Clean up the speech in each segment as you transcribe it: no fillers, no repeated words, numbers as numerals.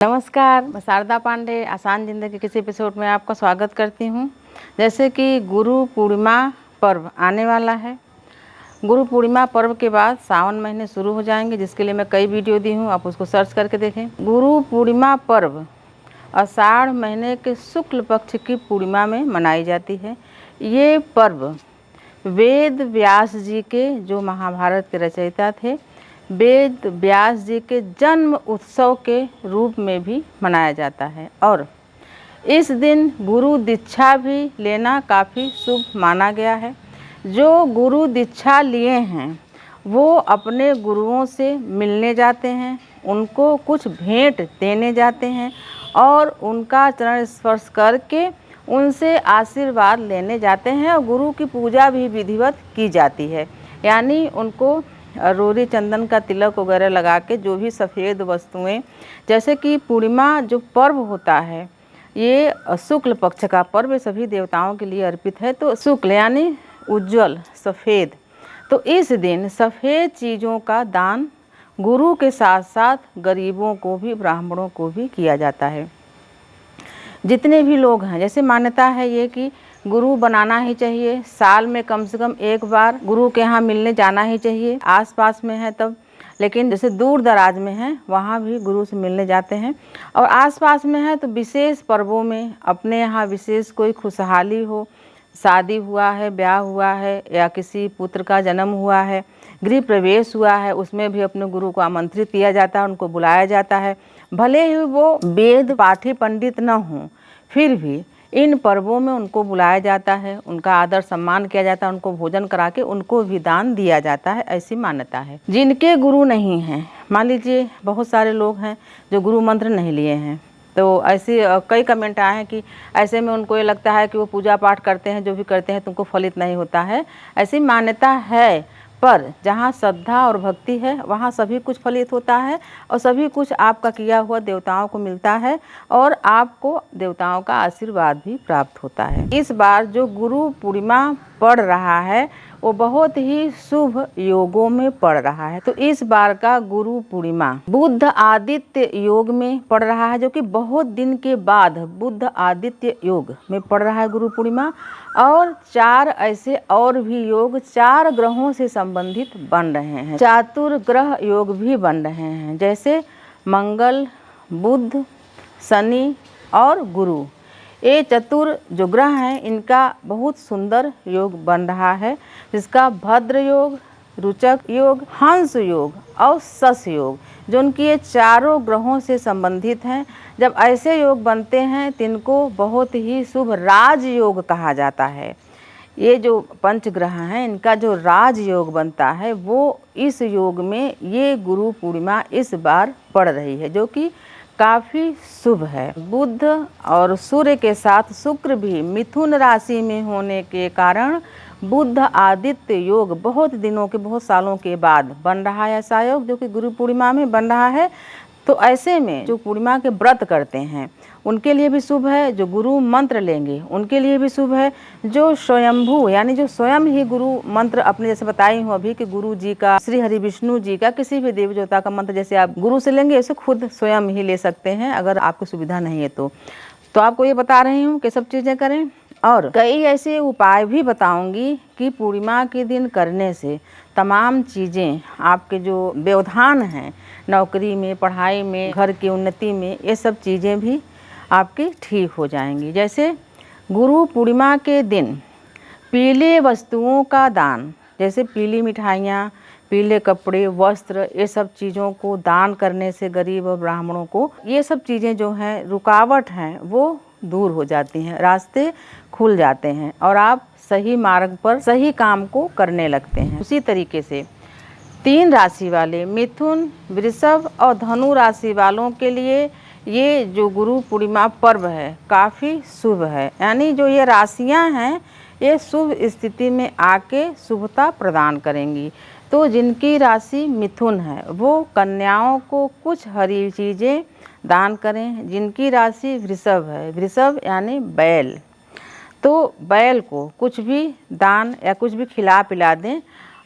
नमस्कार, मैं शारदा पांडे आसान ज़िंदगी के किसी एपिसोड में आपका स्वागत करती हूँ। जैसे कि गुरु पूर्णिमा पर्व आने वाला है। गुरु पूर्णिमा पर्व के बाद सावन महीने शुरू हो जाएंगे, जिसके लिए मैं कई वीडियो दी हूँ, आप उसको सर्च करके देखें। गुरु पूर्णिमा पर्व आषाढ़ महीने के शुक्ल पक्ष की पूर्णिमा में मनाई जाती है। ये पर्व वेद व्यास जी के, जो महाभारत के रचयिता थे, वेद व्यास जी के जन्म उत्सव के रूप में भी मनाया जाता है। और इस दिन गुरु दीक्षा भी लेना काफ़ी शुभ माना गया है। जो गुरु दीक्षा लिए हैं वो अपने गुरुओं से मिलने जाते हैं, उनको कुछ भेंट देने जाते हैं और उनका चरण स्पर्श करके उनसे आशीर्वाद लेने जाते हैं। और गुरु की पूजा भी विधिवत की जाती है, यानी उनको रोरी चंदन का तिलक वगैरह लगा के, जो भी सफ़ेद वस्तुएं, जैसे कि पूर्णिमा जो पर्व होता है ये शुक्ल पक्ष का पर्व सभी देवताओं के लिए अर्पित है। तो शुक्ल यानी उज्जवल सफ़ेद, तो इस दिन सफ़ेद चीज़ों का दान गुरु के साथ साथ गरीबों को भी, ब्राह्मणों को भी किया जाता है। जितने भी लोग हैं, जैसे मान्यता है ये कि गुरु बनाना ही चाहिए, साल में कम से कम एक बार गुरु के यहाँ मिलने जाना ही चाहिए। आसपास में है तब, लेकिन जैसे दूर दराज में है वहाँ भी गुरु से मिलने जाते हैं। और आसपास में है तो विशेष पर्वों में, अपने यहाँ विशेष कोई खुशहाली हो, शादी हुआ है, ब्याह हुआ है, या किसी पुत्र का जन्म हुआ है, गृह प्रवेश हुआ है, उसमें भी अपने गुरु को आमंत्रित किया जाता है, उनको बुलाया जाता है। भले ही वो वेद पाठी पंडित न हों, फिर भी इन पर्वों में उनको बुलाया जाता है, उनका आदर सम्मान किया जाता है, उनको भोजन करा के उनको भी दान दिया जाता है, ऐसी मान्यता है। जिनके गुरु नहीं हैं, मान लीजिए बहुत सारे लोग हैं जो गुरु मंत्र नहीं लिए हैं, तो ऐसी कई कमेंट आए हैं कि ऐसे में उनको ये लगता है कि वो पूजा पाठ करते हैं, जो भी करते हैं तुमको फलित नहीं होता है। ऐसी मान्यता है, पर जहाँ श्रद्धा और भक्ति है वहाँ सभी कुछ फलित होता है और सभी कुछ आपका किया हुआ देवताओं को मिलता है और आपको देवताओं का आशीर्वाद भी प्राप्त होता है। इस बार जो गुरु पूर्णिमा पड़ रहा है वो बहुत ही शुभ योगों में पड़ रहा है। तो इस बार का गुरु पूर्णिमा बुध आदित्य योग में पड़ रहा है, जो कि बहुत दिन के बाद बुध आदित्य योग में पड़ रहा है गुरु पूर्णिमा। और 4 ऐसे और भी योग 4 ग्रहों से संबंधित बन रहे हैं, चातुर्ग्रह योग भी बन रहे हैं, जैसे मंगल, बुध, शनि और गुरु। ये चतुर जो ग्रह हैं इनका बहुत सुंदर योग बन रहा है, जिसका भद्र योग, रुचक योग, हंस योग और शश योग, जो उनकी ये चारों ग्रहों से संबंधित हैं। जब ऐसे योग बनते हैं तो इनको बहुत ही शुभ राज योग कहा जाता है। ये जो पंच ग्रह हैं इनका जो राज योग बनता है वो इस योग में ये गुरु पूर्णिमा इस बार पड़ रही है, जो कि काफ़ी शुभ है। बुध और सूर्य के साथ शुक्र भी मिथुन राशि में होने के कारण बुध आदित्य योग बहुत दिनों के, बहुत सालों के बाद बन रहा है ऐसा योग, जो कि गुरु पूर्णिमा में बन रहा है। तो ऐसे में जो पूर्णिमा के व्रत करते हैं उनके लिए भी शुभ है, जो गुरु मंत्र लेंगे उनके लिए भी शुभ है, जो स्वयंभू यानी जो स्वयं ही गुरु मंत्र, अपने जैसे बताई हूँ अभी कि गुरु जी का, श्री हरि विष्णु जी का, किसी भी देवी देवता का मंत्र जैसे आप गुरु से लेंगे ऐसे खुद स्वयं ही ले सकते हैं, अगर आपको सुविधा नहीं है तो आपको ये बता रही हूँ कि सब चीज़ें करें। और कई ऐसे उपाय भी बताऊंगी कि पूर्णिमा के दिन करने से तमाम चीज़ें, आपके जो व्यवधान हैं नौकरी में, पढ़ाई में, घर की उन्नति में, ये सब चीज़ें भी आपकी ठीक हो जाएंगी। जैसे गुरु पूर्णिमा के दिन पीले वस्तुओं का दान, जैसे पीली मिठाइयाँ, पीले कपड़े, वस्त्र, ये सब चीज़ों को दान करने से गरीब और ब्राह्मणों को ये सब चीज़ें जो हैं रुकावट हैं वो दूर हो जाती हैं, रास्ते खुल जाते हैं और आप सही मार्ग पर सही काम को करने लगते हैं। उसी तरीके से 3 राशि वाले मिथुन, वृषभ और धनु राशि वालों के लिए ये जो गुरु पूर्णिमा पर्व है काफ़ी शुभ है, यानी जो ये राशियां हैं ये शुभ स्थिति में आके शुभता प्रदान करेंगी। तो जिनकी राशि मिथुन है वो कन्याओं को कुछ हरी चीज़ें दान करें। जिनकी राशि वृषभ है, वृषभ यानी बैल, तो बैल को कुछ भी दान या कुछ भी खिला पिला दें।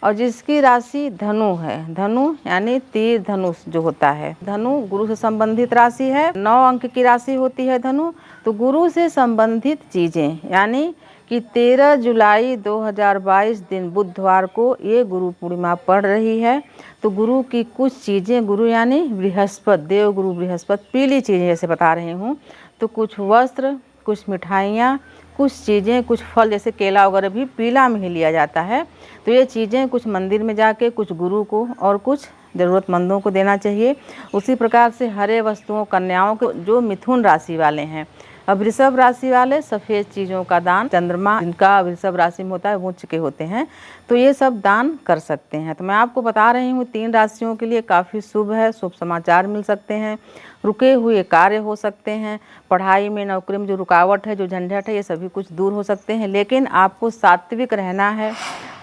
और जिसकी राशि धनु है, धनु यानी तीर धनुष जो होता है, धनु गुरु से संबंधित राशि है, 9 अंक की राशि होती है धनु। तो गुरु से संबंधित चीज़ें यानी कि 13 जुलाई 2022 दिन बुधवार को ये गुरु पूर्णिमा पड़ रही है। तो गुरु की कुछ चीज़ें, गुरु यानी बृहस्पति, देव गुरु बृहस्पति, पीली चीज़ें जैसे बता रही हूँ, तो कुछ वस्त्र, कुछ मिठाइयाँ, कुछ चीज़ें, कुछ फल, जैसे केला वगैरह भी पीला में ही लिया जाता है। तो ये चीज़ें कुछ मंदिर में जाके कुछ गुरु को और कुछ ज़रूरतमंदों को देना चाहिए। उसी प्रकार से हरे वस्तुओं, कन्याओं को, जो मिथुन राशि वाले हैं, अब वृषभ राशि वाले सफ़ेद चीज़ों का दान, चंद्रमा जिनका वृषभ राशि में होता है वो उच्च के होते हैं, तो ये सब दान कर सकते हैं। तो मैं आपको बता रही हूँ 3 राशियों के लिए काफ़ी शुभ है, शुभ समाचार मिल सकते हैं, रुके हुए कार्य हो सकते हैं, पढ़ाई में, नौकरी में जो रुकावट है, जो झंझट है, ये सभी कुछ दूर हो सकते हैं। लेकिन आपको सात्विक रहना है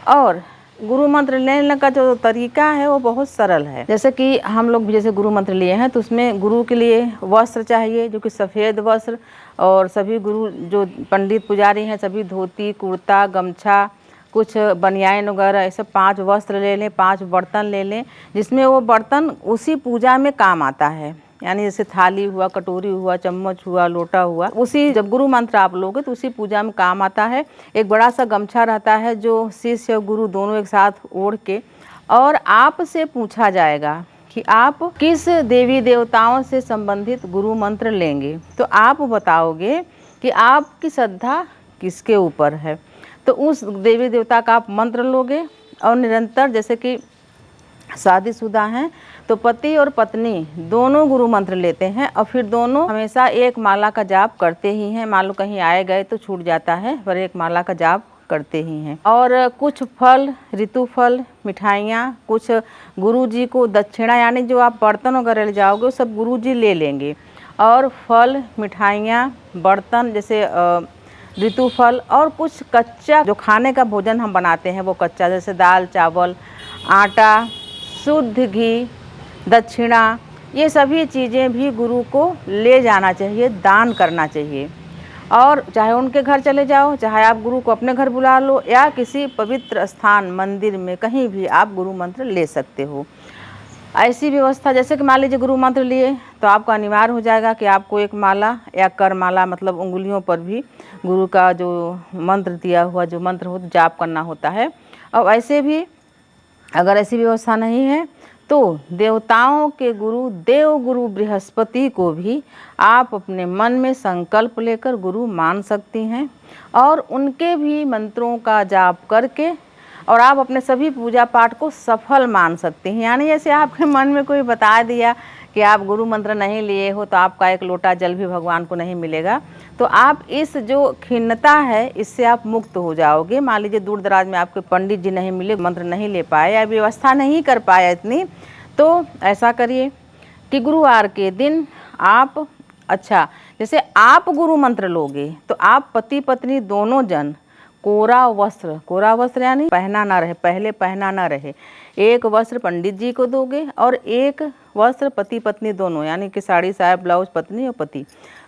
और गुरु मंत्र लेने का जो तरीका है वो बहुत सरल है। जैसे कि हम लोग भी जैसे गुरु मंत्र लिए हैं तो उसमें गुरु के लिए वस्त्र चाहिए जो कि सफ़ेद वस्त्र, और सभी गुरु जो पंडित पुजारी हैं सभी धोती, कुर्ता, गमछा, कुछ बनियान वगैरह, ऐसे 5 वस्त्र ले लें, 5 बर्तन ले लें, जिसमें वो बर्तन उसी पूजा में काम आता है। यानी जैसे थाली हुआ, कटोरी हुआ, चम्मच हुआ, लोटा हुआ, उसी जब गुरु मंत्र आप लोगे तो उसी पूजा में काम आता है। एक बड़ा सा गमछा रहता है जो शिष्य और गुरु दोनों एक साथ ओढ़ के, और आपसे पूछा जाएगा कि आप किस देवी देवताओं से संबंधित गुरु मंत्र लेंगे। तो आप बताओगे कि आपकी श्रद्धा किसके ऊपर है, तो उस देवी देवता का आप मंत्र लोगे। और निरंतर, जैसे कि शादीशुदा हैं तो पति और पत्नी दोनों गुरु मंत्र लेते हैं और फिर दोनों हमेशा एक माला का जाप करते ही हैं। मान लो कहीं आए गए तो छूट जाता है, पर एक माला का जाप करते ही हैं। और कुछ फल, ऋतु फल, मिठाइयाँ, कुछ गुरुजी को दक्षिणा, यानी जो आप बर्तन वगैरह ले जाओगे वो सब गुरुजी ले लेंगे। और फल, मिठाइयाँ, बर्तन, जैसे ऋतु फल, और कुछ कच्चा जो खाने का भोजन हम बनाते हैं वो कच्चा, जैसे दाल, चावल, आटा, शुद्ध घी, दक्षिणा, ये सभी चीज़ें भी गुरु को ले जाना चाहिए, दान करना चाहिए। और चाहे उनके घर चले जाओ, चाहे आप गुरु को अपने घर बुला लो, या किसी पवित्र स्थान, मंदिर में, कहीं भी आप गुरु मंत्र ले सकते हो। ऐसी व्यवस्था, जैसे कि मान लीजिए गुरु मंत्र लिए तो आपको अनिवार्य हो जाएगा कि आपको एक माला या कर माला, मतलब उंगलियों पर भी गुरु का जो मंत्र दिया हुआ जो मंत्र हो जाप करना होता है। और ऐसे भी अगर ऐसी व्यवस्था नहीं है तो देवताओं के गुरु, देव गुरु बृहस्पति को भी आप अपने मन में संकल्प लेकर गुरु मान सकती हैं और उनके भी मंत्रों का जाप करके और आप अपने सभी पूजा पाठ को सफल मान सकते हैं। यानी जैसे आपके मन में कोई बता दिया कि आप गुरु मंत्र नहीं लिए हो तो आपका एक लोटा जल भी भगवान को नहीं मिलेगा, तो आप इस जो खिन्नता है इससे आप मुक्त हो जाओगे। मान लीजिए दूर दराज में आपके पंडित जी नहीं मिले, मंत्र नहीं ले पाए या व्यवस्था नहीं कर पाए इतनी, तो ऐसा करिए कि गुरुवार के दिन आप, अच्छा जैसे आप गुरु मंत्र लोगे तो आप पति पत्नी दोनों जन कोरा वस्त्र यानी पहना ना रहे, पहले पहना ना रहे, एक वस्त्र पंडित जी को दोगे और एक वस्त्र पति पत्नी दोनों, यानी कि साड़ी, साया, ब्लाउज पत्नी और पति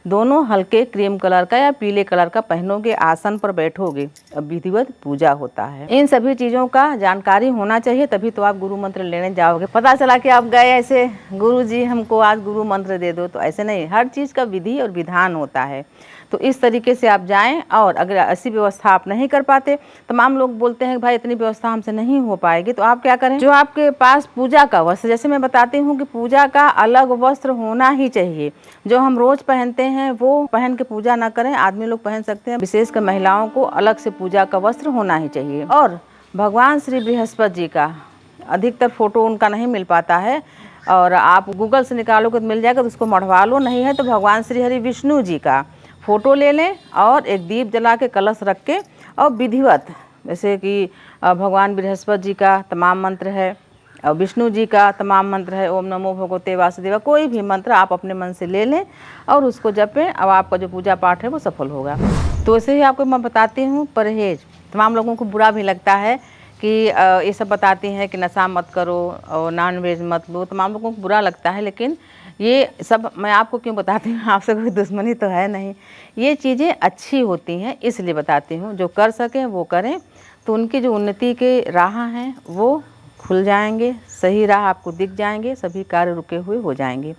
दोनों हल्के क्रीम कलर का या पीले कलर का पहनोगे, आसन पर बैठोगे, अब विधिवत पूजा होता है। इन सभी चीज़ों का जानकारी होना चाहिए, तभी तो आप गुरु मंत्र लेने जाओगे। पता चला कि आप गए ऐसे, गुरु जी हमको आज गुरु मंत्र दे दो, तो ऐसे नहीं, हर चीज़ का विधि और विधान होता है। तो इस तरीके से आप जाएं। और अगर ऐसी व्यवस्था आप नहीं कर पाते, तमाम लोग बोलते हैं कि भाई इतनी व्यवस्था हमसे नहीं हो पाएगी, तो आप क्या करें, जो आपके पास पूजा का वस्त्र, जैसे मैं बताती हूँ कि पूजा का अलग वस्त्र होना ही चाहिए। जो हम रोज पहनते हैं वो पहन के पूजा ना करें, आदमी लोग पहन सकते हैं, विशेषकर महिलाओं को अलग से पूजा का वस्त्र होना ही चाहिए। और भगवान श्री बृहस्पति जी का अधिकतर फोटो उनका नहीं मिल पाता है, और आप गूगल से निकालोगे तो मिल जाएगा, तो उसको मढ़वा लो, नहीं है तो भगवान श्री हरि विष्णु जी का फ़ोटो ले लें और एक दीप जला के कलश रख के और विधिवत, जैसे कि भगवान बृहस्पति जी का तमाम मंत्र है और विष्णु जी का तमाम मंत्र है, ओम नमो भगवते वासुदेवा, कोई भी मंत्र आप अपने मन से ले लें और उसको जपें, अब आपका जो पूजा पाठ है वो सफल होगा। तो ऐसे ही आपको मैं बताती हूँ परहेज। तमाम लोगों को बुरा भी लगता है कि ये सब बताती हैं कि नशा मत करो और नॉन वेज मत लो, तमाम लोगों को बुरा लगता है, लेकिन ये सब मैं आपको क्यों बताती हूँ, आपसे कोई दुश्मनी तो है नहीं, ये चीज़ें अच्छी होती हैं इसलिए बताती हूँ। जो कर सकें वो करें, तो उनकी जो उन्नति के राह हैं वो खुल जाएंगे, सही राह आपको दिख जाएंगे, सभी कार्य रुके हुए हो जाएंगे।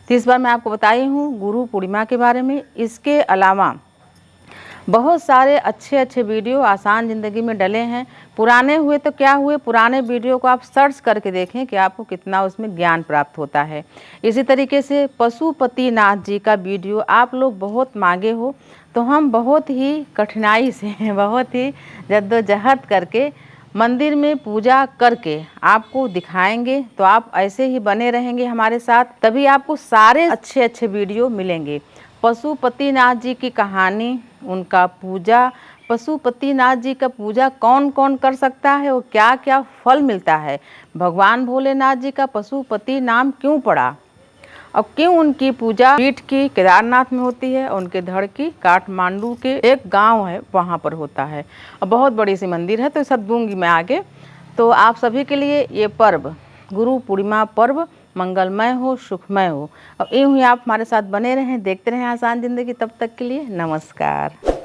तो इस बार मैं आपको बताई हूँ गुरु पूर्णिमा के बारे में। इसके अलावा बहुत सारे अच्छे अच्छे वीडियो आसान ज़िंदगी में डले हैं। पुराने हुए तो क्या हुए, पुराने वीडियो को आप सर्च करके देखें कि आपको कितना उसमें ज्ञान प्राप्त होता है। इसी तरीके से पशुपति नाथ जी का वीडियो आप लोग बहुत मांगे हो, तो हम बहुत ही कठिनाई से बहुत ही जद्दोजहद करके मंदिर में पूजा करके आपको दिखाएंगे। तो आप ऐसे ही बने रहेंगे हमारे साथ, तभी आपको सारे अच्छे अच्छे वीडियो मिलेंगे। पशुपति नाथ जी की कहानी, उनका पूजा, पशुपति नाथ जी का पूजा कौन कौन कर सकता है और क्या क्या फल मिलता है, भगवान भोलेनाथ जी का पशुपति नाम क्यों पड़ा और क्यों उनकी पूजा पीठ की केदारनाथ में होती है और उनके धड़ की काठमांडू के एक गांव है वहाँ पर होता है और बहुत बड़ी सी मंदिर है। तो सब दूंगी मैं आगे। तो आप सभी के लिए ये पर्व, गुरु पूर्णिमा पर्व मंगलमय हो, सुखमय हो। और यूँ ही आप हमारे साथ बने रहें, देखते रहें आसान ज़िंदगी। तब तक के लिए नमस्कार।